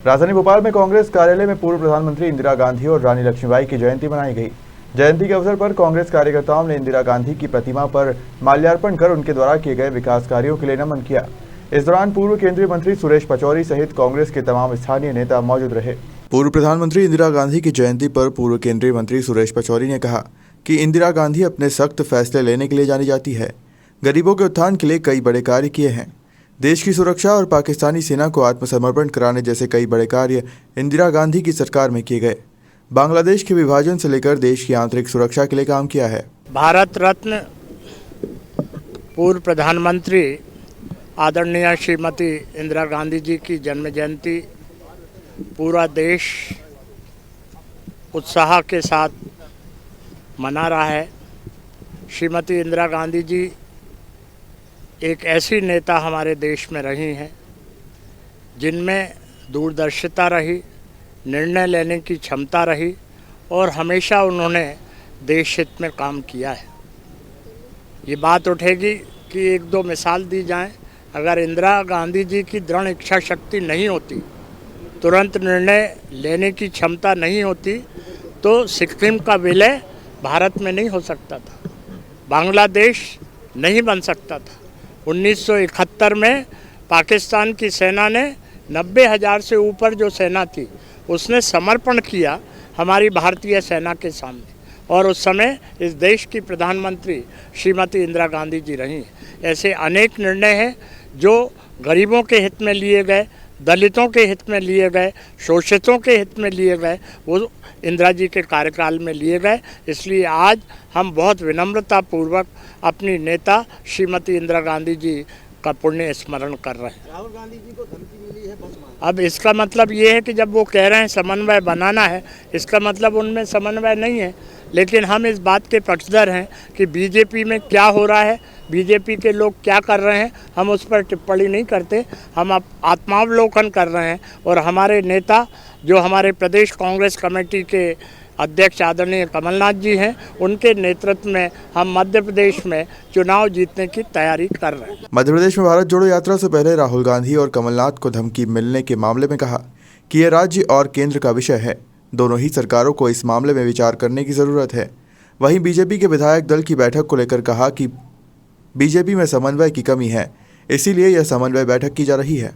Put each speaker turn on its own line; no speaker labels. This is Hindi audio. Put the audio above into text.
राजधानी भोपाल में कांग्रेस कार्यालय में पूर्व प्रधानमंत्री इंदिरा गांधी और रानी लक्ष्मीबाई की जयंती मनाई गई। जयंती के अवसर पर कांग्रेस कार्यकर्ताओं ने इंदिरा गांधी की प्रतिमा पर माल्यार्पण कर उनके द्वारा किए गए विकास कार्यों के लिए नमन किया। इस दौरान पूर्व केंद्रीय मंत्री सुरेश पचौरी सहित कांग्रेस के तमाम स्थानीय नेता मौजूद रहे। पूर्व प्रधानमंत्री इंदिरा गांधी की जयंती पर पूर्व केंद्रीय मंत्री सुरेश पचौरी ने कहा कि इंदिरा गांधी अपने सख्त फैसले लेने के लिए जानी जाती है। गरीबों के उत्थान के लिए कई बड़े कार्य किए हैं। देश की सुरक्षा और पाकिस्तानी सेना को आत्मसमर्पण कराने जैसे कई बड़े कार्य इंदिरा गांधी की सरकार में किए गए। बांग्लादेश के विभाजन से लेकर देश की आंतरिक सुरक्षा के लिए काम किया है।
भारत रत्न पूर्व प्रधानमंत्री आदरणीय श्रीमती इंदिरा गांधी जी की जन्म जयंती पूरा देश उत्साह के साथ मना रहा है। श्रीमती इंदिरा गांधी जी एक ऐसी नेता हमारे देश में रही हैं जिनमें दूरदर्शिता रही, निर्णय लेने की क्षमता रही और हमेशा उन्होंने देश हित में काम किया है। ये बात उठेगी कि एक दो मिसाल दी जाएं। अगर इंदिरा गांधी जी की दृढ़ इच्छा शक्ति नहीं होती, तुरंत निर्णय लेने की क्षमता नहीं होती, तो सिक्किम का विलय भारत में नहीं हो सकता था, बांग्लादेश नहीं बन सकता था। 1971 में पाकिस्तान की सेना ने 90,000 से ऊपर जो सेना थी उसने समर्पण किया हमारी भारतीय सेना के सामने, और उस समय इस देश की प्रधानमंत्री श्रीमती इंदिरा गांधी जी रही। ऐसे अनेक निर्णय हैं जो गरीबों के हित में लिए गए, दलितों के हित में लिए गए, शोषितों के हित में लिए गए, वो इंदिरा जी के कार्यकाल में लिए गए। इसलिए आज हम बहुत विनम्रतापूर्वक अपनी नेता श्रीमती इंदिरा गांधी जी का पुण्य स्मरण कर रहे हैं।
राहुल गांधी जी को धमकी मिली है बस मान।
अब इसका मतलब ये है कि जब वो कह रहे हैं समन्वय बनाना है, इसका मतलब उनमें समन्वय नहीं है। लेकिन हम इस बात के पक्षधर हैं कि बीजेपी में क्या हो रहा है, बीजेपी के लोग क्या कर रहे हैं, हम उस पर टिप्पणी नहीं करते। हम आत्मावलोकन कर रहे हैं और हमारे नेता जो हमारे प्रदेश कांग्रेस कमेटी के अध्यक्ष आदरणीय कमलनाथ जी हैं, उनके नेतृत्व में हम मध्य प्रदेश में चुनाव जीतने की तैयारी कर रहे हैं।
मध्य प्रदेश में भारत जोड़ो यात्रा से पहले राहुल गांधी और कमलनाथ को धमकी मिलने के मामले में कहा कि यह राज्य और केंद्र का विषय है, दोनों ही सरकारों को इस मामले में विचार करने की जरूरत है। वहीं बीजेपी के विधायक दल की बैठक को लेकर कहा कि बीजेपी में समन्वय की कमी है, इसीलिए यह समन्वय बैठक की जा रही है।